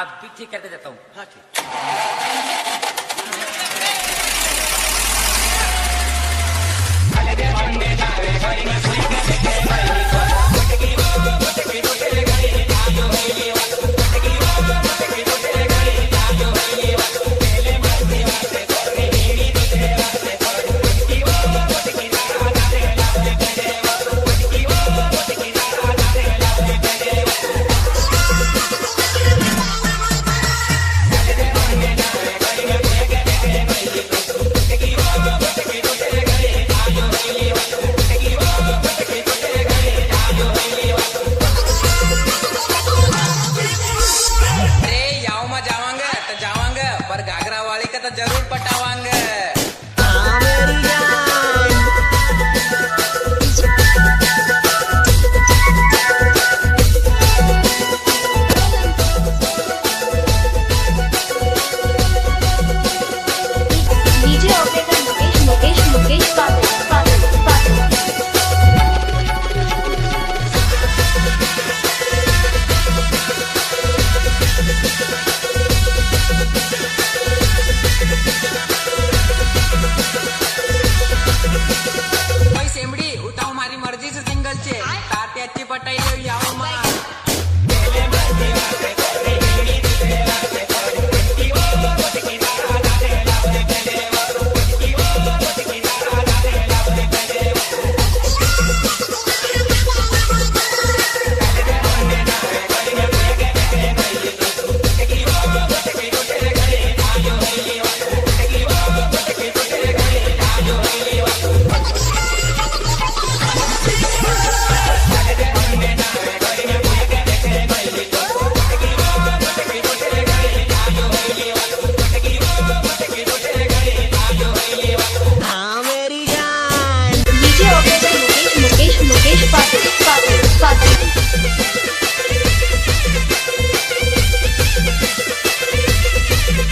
आप भी ठीक करके देता हूँ। हाँ ठीक। पर घाघरा वाली का तो जरूर पटावांगे। डीजे ऑपरेटर मुकेश सेमडी उठाव मारी मर्जी से सिंगल छे तात्याची पटाई लेवी आવો માં